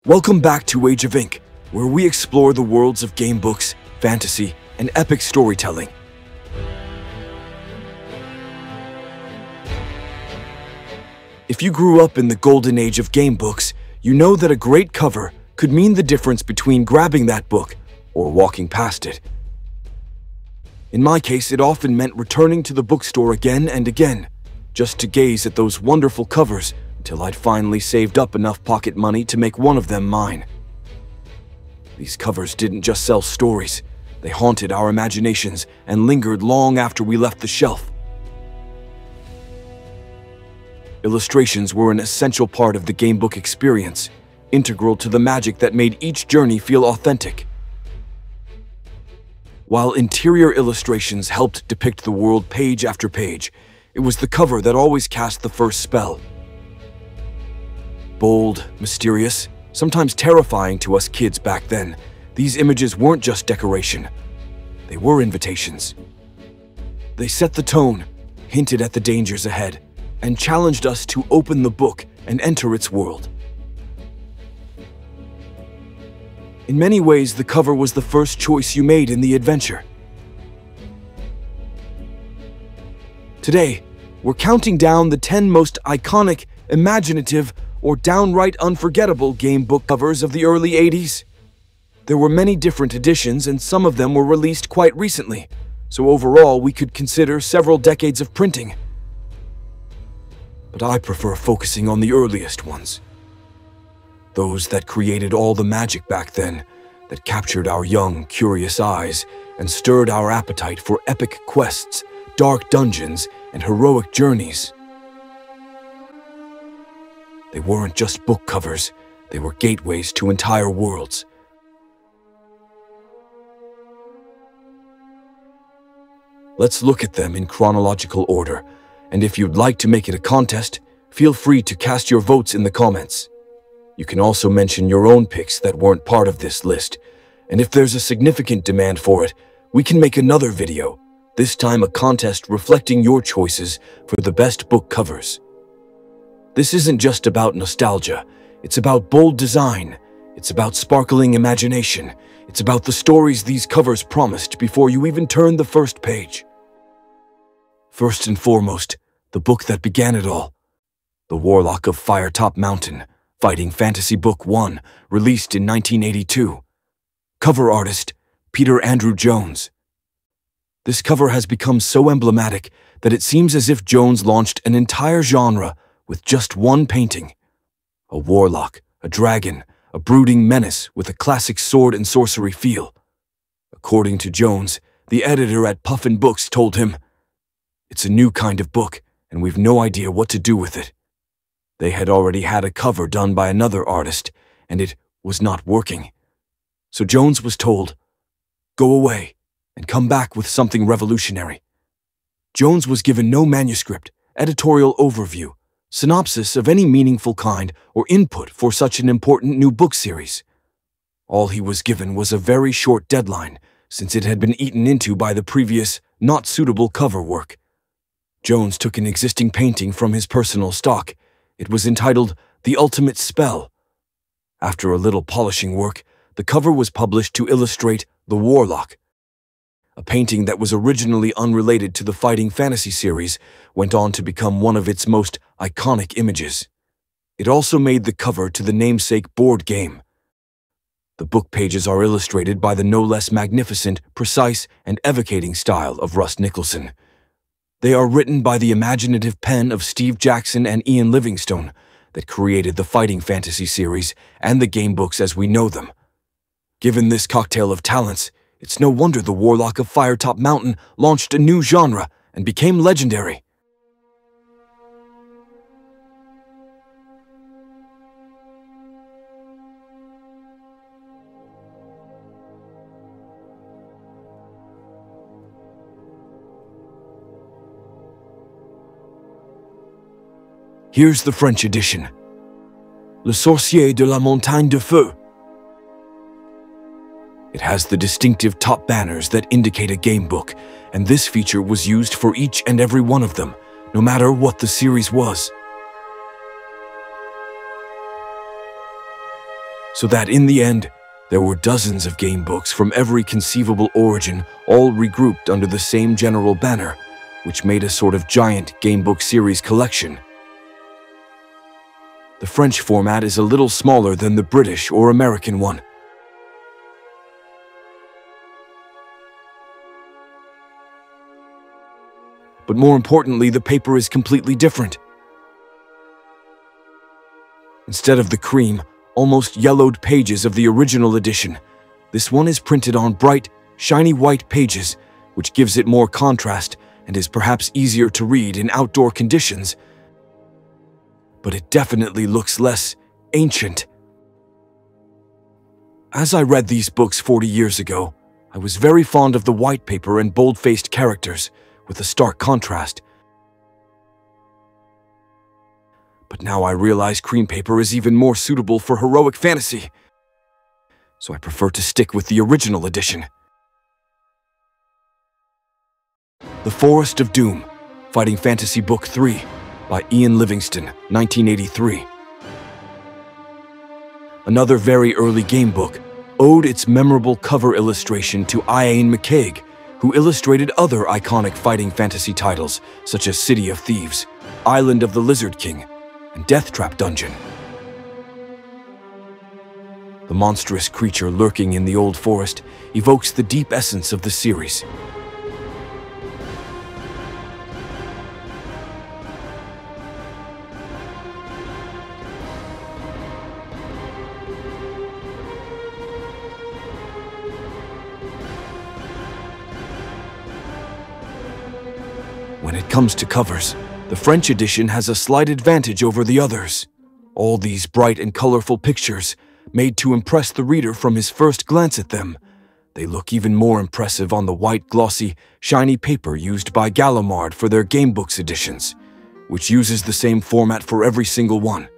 Welcome back to Age of Ink, where we explore the worlds of game books, fantasy, and epic storytelling. If you grew up in the golden age of game books, you know that a great cover could mean the difference between grabbing that book or walking past it. In my case, it often meant returning to the bookstore again and again, just to gaze at those wonderful covers until I'd finally saved up enough pocket money to make one of them mine. These covers didn't just sell stories, they haunted our imaginations and lingered long after we left the shelf. Illustrations were an essential part of the gamebook experience, integral to the magic that made each journey feel authentic. While interior illustrations helped depict the world page after page, it was the cover that always cast the first spell. Bold, mysterious, sometimes terrifying to us kids back then, these images weren't just decoration. They were invitations. They set the tone, hinted at the dangers ahead, and challenged us to open the book and enter its world. In many ways, the cover was the first choice you made in the adventure. Today, we're counting down the 10 most iconic, imaginative, or downright unforgettable game book covers of the early 80s. There were many different editions, and some of them were released quite recently, so overall we could consider several decades of printing. But I prefer focusing on the earliest ones. Those that created all the magic back then, that captured our young, curious eyes and stirred our appetite for epic quests, dark dungeons, and heroic journeys. They weren't just book covers, they were gateways to entire worlds. Let's look at them in chronological order, and if you'd like to make it a contest, feel free to cast your votes in the comments. You can also mention your own picks that weren't part of this list, and if there's a significant demand for it, we can make another video, this time a contest reflecting your choices for the best book covers. This isn't just about nostalgia, it's about bold design, it's about sparkling imagination, it's about the stories these covers promised before you even turned the first page. First and foremost, the book that began it all, The Warlock of Firetop Mountain, Fighting Fantasy Book 1, released in 1982. Cover artist, Peter Andrew Jones. This cover has become so emblematic that it seems as if Jones launched an entire genre with just one painting. A warlock, a dragon, a brooding menace with a classic sword and sorcery feel. According to Jones, the editor at Puffin Books told him, "It's a new kind of book, and we've no idea what to do with it." They had already had a cover done by another artist, and it was not working. So Jones was told, "Go away and come back with something revolutionary." Jones was given no manuscript, editorial overview, synopsis of any meaningful kind, or input for such an important new book series. All he was given was a very short deadline, since it had been eaten into by the previous, not suitable cover work. Jones took an existing painting from his personal stock. It was entitled The Ultimate Spell. After a little polishing work, the cover was published to illustrate The Warlock. A painting that was originally unrelated to the Fighting Fantasy series went on to become one of its most iconic images. It also made the cover to the namesake board game. The book pages are illustrated by the no less magnificent, precise, and evocating style of Russ Nicholson. They are written by the imaginative pen of Steve Jackson and Ian Livingstone that created the Fighting Fantasy series and the game books as we know them. Given this cocktail of talents, it's no wonder the Warlock of Firetop Mountain launched a new genre and became legendary. Here's the French edition. Le Sorcier de la Montagne de Feu. It has the distinctive top banners that indicate a game book, and this feature was used for each and every one of them, no matter what the series was. So that in the end, there were dozens of game books from every conceivable origin, all regrouped under the same general banner, which made a sort of giant gamebook series collection. The French format is a little smaller than the British or American one. But more importantly, the paper is completely different. Instead of the cream, almost yellowed pages of the original edition, this one is printed on bright, shiny white pages, which gives it more contrast and is perhaps easier to read in outdoor conditions. But it definitely looks less ancient. As I read these books 40 years ago, I was very fond of the white paper and bold-faced characters, with a stark contrast. But now I realize cream paper is even more suitable for heroic fantasy, so I prefer to stick with the original edition. The Forest of Doom, Fighting Fantasy Book 3, by Ian Livingstone, 1983. Another very early game book owed its memorable cover illustration to Ian McCaig, who illustrated other iconic fighting fantasy titles such as City of Thieves, Island of the Lizard King, and Death Trap Dungeon. The monstrous creature lurking in the old forest evokes the deep essence of the series. When it comes to covers, the French edition has a slight advantage over the others. All these bright and colorful pictures, made to impress the reader from his first glance at them. They look even more impressive on the white, glossy, shiny paper used by Gallimard for their Gamebooks editions, which uses the same format for every single one.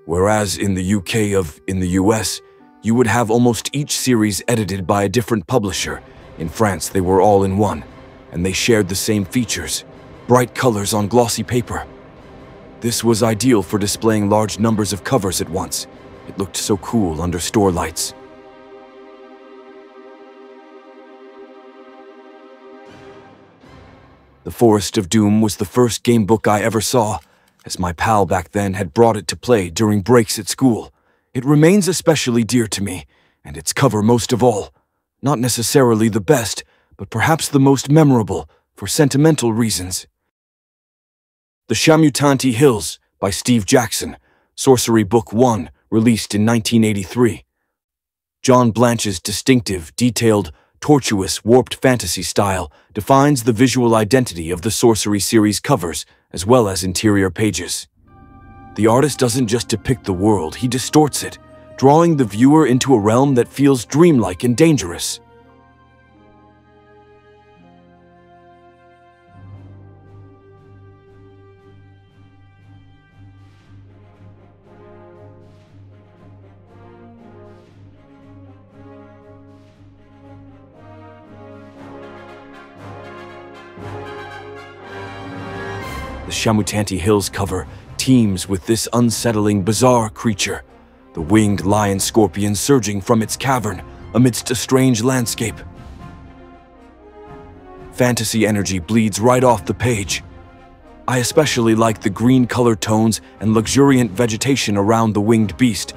Whereas in the in the US, you would have almost each series edited by a different publisher. In France, they were all in one, and they shared the same features, bright colors on glossy paper. This was ideal for displaying large numbers of covers at once. It looked so cool under store lights. The Forest of Doom was the first game book I ever saw, as my pal back then had brought it to play during breaks at school. It remains especially dear to me, and its cover most of all. Not necessarily the best, but perhaps the most memorable, for sentimental reasons. The Shamutanti Hills, by Steve Jackson, Sorcery Book 1, released in 1983. John Blanche's distinctive, detailed, tortuous, warped fantasy style defines the visual identity of the Sorcery series covers, as well as interior pages. The artist doesn't just depict the world, he distorts it, drawing the viewer into a realm that feels dreamlike and dangerous. The Shamutanti Hills cover teems with this unsettling, bizarre creature, the winged lion scorpion surging from its cavern amidst a strange landscape. Fantasy energy bleeds right off the page. I especially like the green color tones and luxuriant vegetation around the winged beast.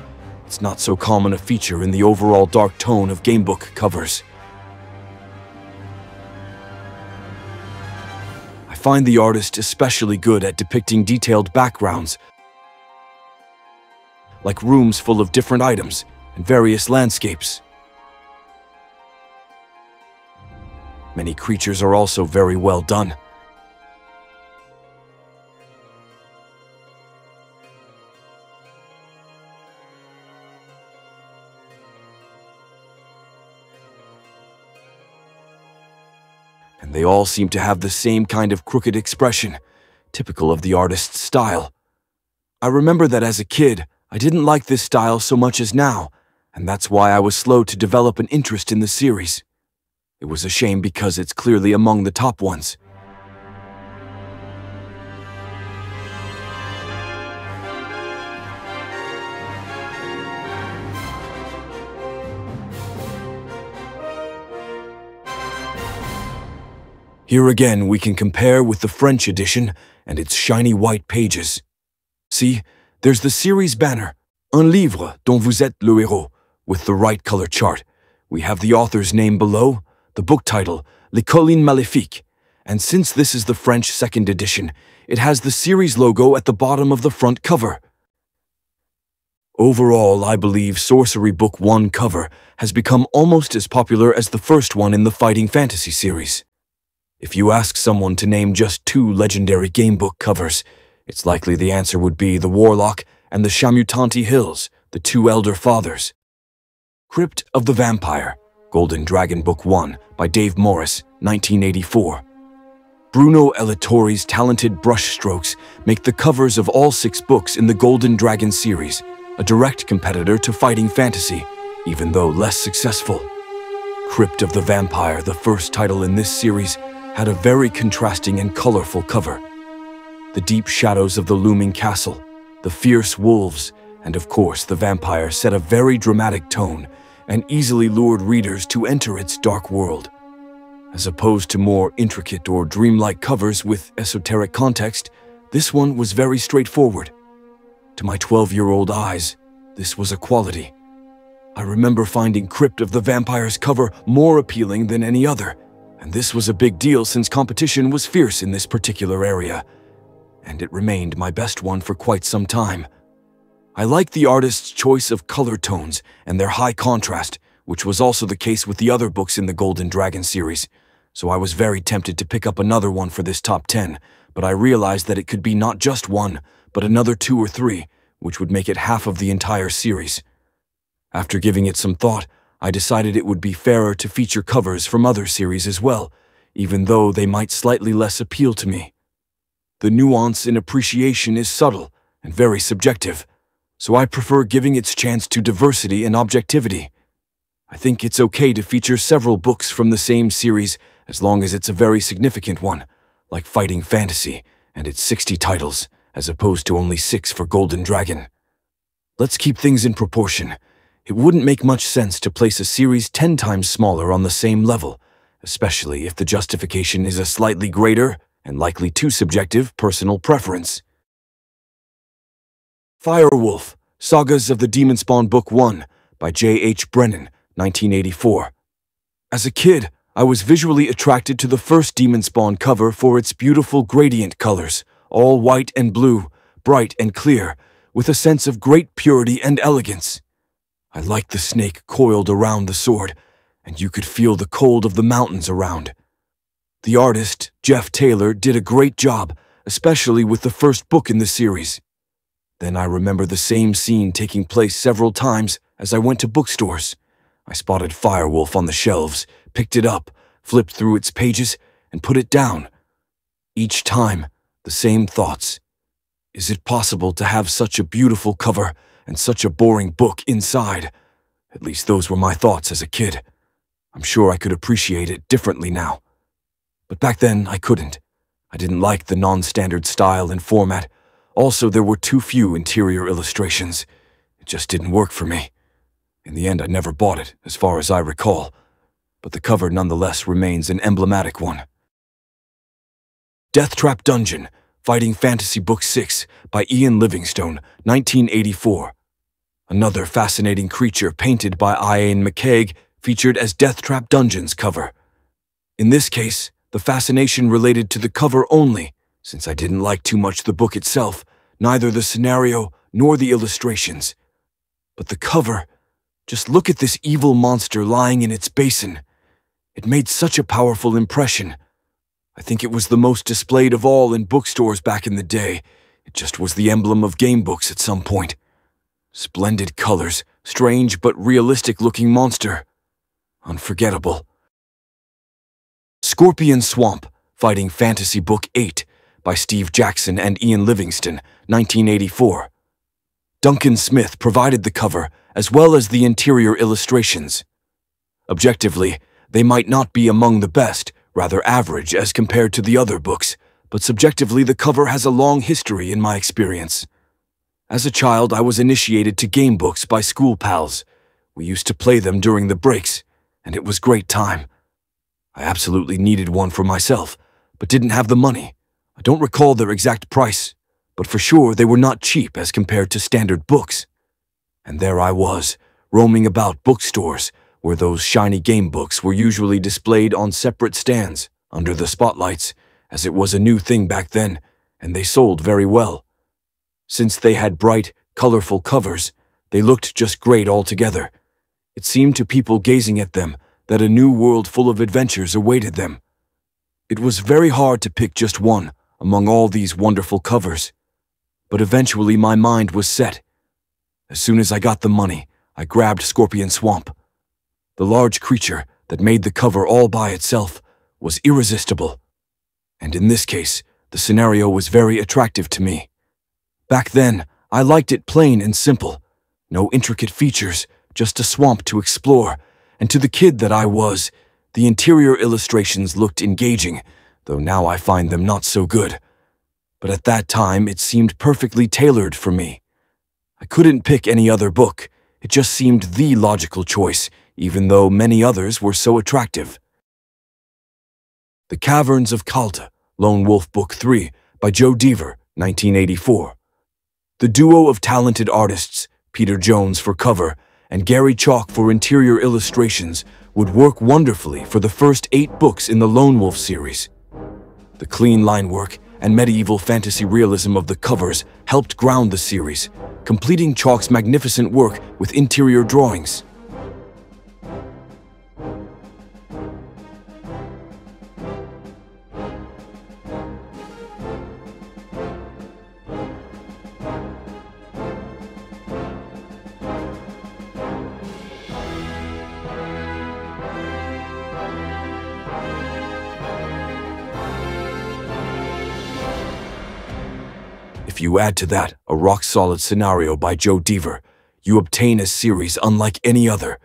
It's not so common a feature in the overall dark tone of gamebook covers. I find the artist especially good at depicting detailed backgrounds, like rooms full of different items and various landscapes. Many creatures are also very well done. And they all seem to have the same kind of crooked expression, typical of the artist's style. I remember that as a kid, I didn't like this style so much as now, and that's why I was slow to develop an interest in the series. It was a shame because it's clearly among the top ones. Here again we can compare with the French edition and its shiny white pages. See, there's the series banner, Un livre dont vous êtes le héros, with the right color chart. We have the author's name below, the book title, Les Collines Maléfiques, and since this is the French second edition, it has the series logo at the bottom of the front cover. Overall, I believe Sorcery Book 1 cover has become almost as popular as the first one in the Fighting Fantasy series. If you ask someone to name just 2 legendary gamebook covers, it's likely the answer would be the Warlock and the Shamutanti Hills, the 2 elder fathers. Crypt of the Vampire, Golden Dragon Book 1 by Dave Morris, 1984. Bruno Elitore's talented brushstrokes make the covers of all 6 books in the Golden Dragon series a direct competitor to Fighting Fantasy, even though less successful. Crypt of the Vampire, the first title in this series, had a very contrasting and colorful cover. The deep shadows of the looming castle, the fierce wolves, and of course the vampire set a very dramatic tone and easily lured readers to enter its dark world. As opposed to more intricate or dreamlike covers with esoteric context, this one was very straightforward. To my 12-year-old eyes, this was a quality. I remember finding Crypt of the Vampire's cover more appealing than any other, and this was a big deal since competition was fierce in this particular area, and it remained my best one for quite some time. I liked the artist's choice of color tones and their high contrast, which was also the case with the other books in the Golden Dragon series, so I was very tempted to pick up another one for this top 10, but I realized that it could be not just one, but another 2 or 3, which would make it half of the entire series. After giving it some thought, I decided it would be fairer to feature covers from other series as well, even though they might slightly less appeal to me. The nuance in appreciation is subtle and very subjective, so I prefer giving its chance to diversity and objectivity. I think it's okay to feature several books from the same series as long as it's a very significant one, like Fighting Fantasy and its 60 titles, as opposed to only 6 for Golden Dragon. Let's keep things in proportion. It wouldn't make much sense to place a series 10 times smaller on the same level, especially if the justification is a slightly greater and likely too subjective personal preference. Firewolf Sagas of the Demon Spawn Book 1 by J.H. Brennan, 1984. As a kid, I was visually attracted to the first Demon Spawn cover for its beautiful gradient colors, all white and blue, bright and clear, with a sense of great purity and elegance. I liked the snake coiled around the sword, and you could feel the cold of the mountains around. The artist, Jeff Taylor, did a great job, especially with the first book in the series. Then I remember the same scene taking place several times as I went to bookstores. I spotted Firewolf on the shelves, picked it up, flipped through its pages, and put it down. Each time, the same thoughts. Is it possible to have such a beautiful cover and such a boring book inside? At least those were my thoughts as a kid. I'm sure I could appreciate it differently now. But back then, I couldn't. I didn't like the non-standard style and format. Also, there were too few interior illustrations. It just didn't work for me. In the end, I never bought it, as far as I recall. But the cover nonetheless remains an emblematic one. Death Trap Dungeon, Fighting Fantasy Book 6 by Ian Livingstone, 1984. Another fascinating creature painted by Ian McCaig featured as Death Trap Dungeon's cover. In this case, the fascination related to the cover only, since I didn't like too much the book itself, neither the scenario nor the illustrations. But the cover, just look at this evil monster lying in its basin. It made such a powerful impression. I think it was the most displayed of all in bookstores back in the day. It just was the emblem of gamebooks at some point. Splendid colors, strange but realistic-looking monster. Unforgettable. Scorpion Swamp, Fighting Fantasy Book 8 by Steve Jackson and Ian Livingstone, 1984. Duncan Smith provided the cover as well as the interior illustrations. Objectively, they might not be among the best, rather average as compared to the other books, but subjectively the cover has a long history in my experience. As a child, I was initiated to gamebooks by school pals. We used to play them during the breaks, and it was great time. I absolutely needed one for myself, but didn't have the money. I don't recall their exact price, but for sure they were not cheap as compared to standard books. And there I was, roaming about bookstores, where those shiny game books were usually displayed on separate stands, under the spotlights, as it was a new thing back then, and they sold very well. Since they had bright, colorful covers, they looked just great altogether. It seemed to people gazing at them that a new world full of adventures awaited them. It was very hard to pick just one among all these wonderful covers, but eventually my mind was set. As soon as I got the money, I grabbed Scorpion Swamp. The large creature that made the cover all by itself was irresistible, and in this case, the scenario was very attractive to me. Back then, I liked it plain and simple. No intricate features, just a swamp to explore, and to the kid that I was, the interior illustrations looked engaging, though now I find them not so good. But at that time, it seemed perfectly tailored for me. I couldn't pick any other book. It just seemed the logical choice, even though many others were so attractive. The Caverns of Cala, Lone Wolf Book 3, by Joe Dever, 1984. The duo of talented artists, Peter Jones for cover and Gary Chalk for interior illustrations, would work wonderfully for the first 8 books in the Lone Wolf series. The clean line work and medieval fantasy realism of the covers helped ground the series, completing Chalk's magnificent work with interior drawings. If you add to that a rock-solid scenario by Joe Dever, you obtain a series unlike any other.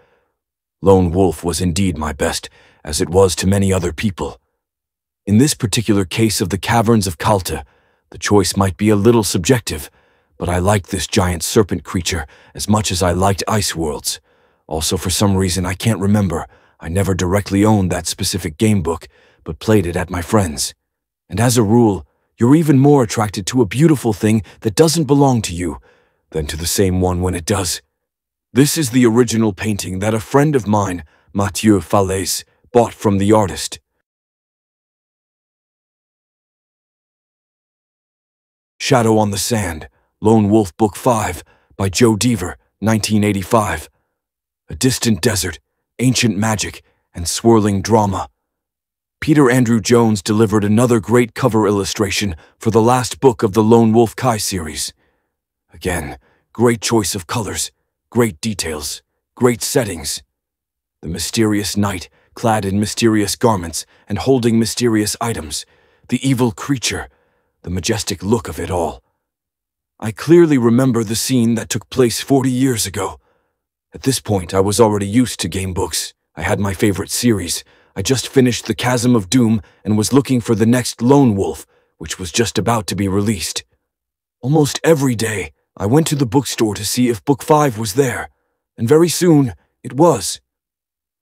Lone Wolf was indeed my best, as it was to many other people. In this particular case of the Caverns of Cala, the choice might be a little subjective, but I liked this giant serpent creature as much as I liked Ice Worlds. Also, for some reason I can't remember, I never directly owned that specific game book, but played it at my friends'. And as a rule, you're even more attracted to a beautiful thing that doesn't belong to you than to the same one when it does. This is the original painting that a friend of mine, Mathieu Falaise, bought from the artist. Shadow on the Sand, Lone Wolf Book 5, by Joe Dever, 1985. A distant desert, ancient magic, and swirling drama. Peter Andrew Jones delivered another great cover illustration for the last book of the Lone Wolf Kai series. Again, great choice of colors, great details, great settings. The mysterious knight, clad in mysterious garments and holding mysterious items, the evil creature, the majestic look of it all. I clearly remember the scene that took place 40 years ago. At this point, I was already used to game books. I had my favorite series. I just finished The Chasm of Doom and was looking for the next Lone Wolf, which was just about to be released. Almost every day, I went to the bookstore to see if Book 5 was there, and very soon, it was.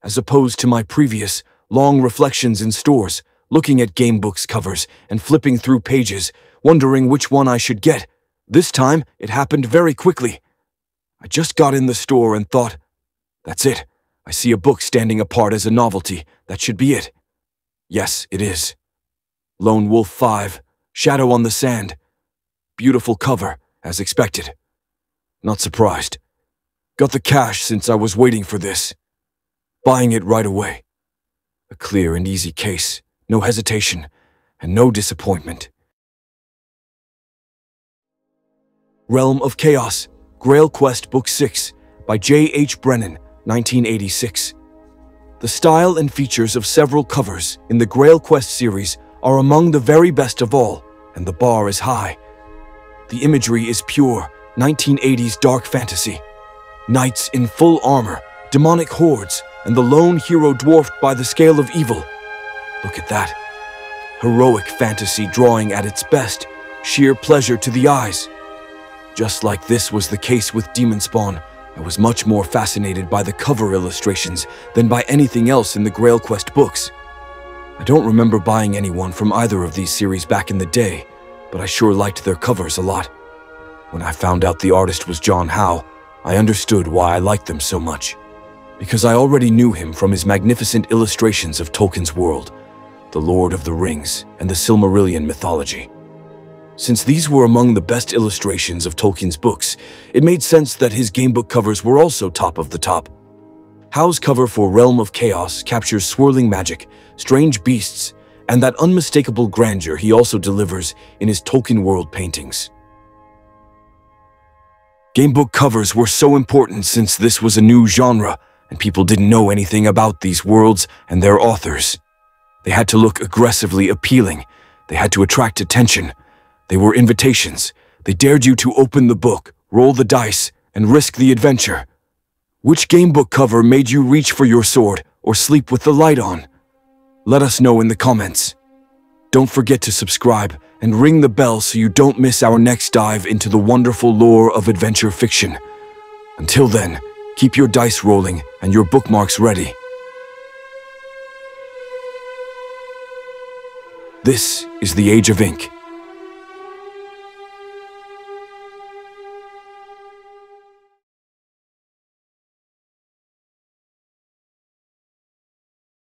As opposed to my previous, long reflections in stores, looking at Gamebook's covers and flipping through pages, wondering which one I should get, this time it happened very quickly. I just got in the store and thought, that's it. I see a book standing apart as a novelty. That should be it. Yes, it is. Lone Wolf 5, Shadow on the Sand. Beautiful cover, as expected. Not surprised. Got the cash since I was waiting for this. Buying it right away. A clear and easy case, no hesitation, and no disappointment. Realm of Chaos, Grail Quest Book 6, by J. H. Brennan, 1986. The style and features of several covers in the Grail Quest series are among the very best of all, and the bar is high. The imagery is pure, 1980s dark fantasy. Knights in full armor, demonic hordes, and the lone hero dwarfed by the scale of evil. Look at that. Heroic fantasy drawing at its best, sheer pleasure to the eyes. Just like this was the case with Demon Spawn, I was much more fascinated by the cover illustrations than by anything else in the Grail Quest books. I don't remember buying any one from either of these series back in the day, but I sure liked their covers a lot. When I found out the artist was John Howe, I understood why I liked them so much. Because I already knew him from his magnificent illustrations of Tolkien's world, the Lord of the Rings, and the Silmarillion mythology. Since these were among the best illustrations of Tolkien's books, it made sense that his gamebook covers were also top of the top. Howe's cover for Realm of Chaos captures swirling magic, strange beasts, and that unmistakable grandeur he also delivers in his Tolkien world paintings. Gamebook covers were so important since this was a new genre, and people didn't know anything about these worlds and their authors. They had to look aggressively appealing. They had to attract attention. They were invitations. They dared you to open the book, roll the dice, and risk the adventure. Which gamebook cover made you reach for your sword or sleep with the light on? Let us know in the comments. Don't forget to subscribe and ring the bell so you don't miss our next dive into the wonderful lore of adventure fiction. Until then, keep your dice rolling and your bookmarks ready. This is the Age of Ink.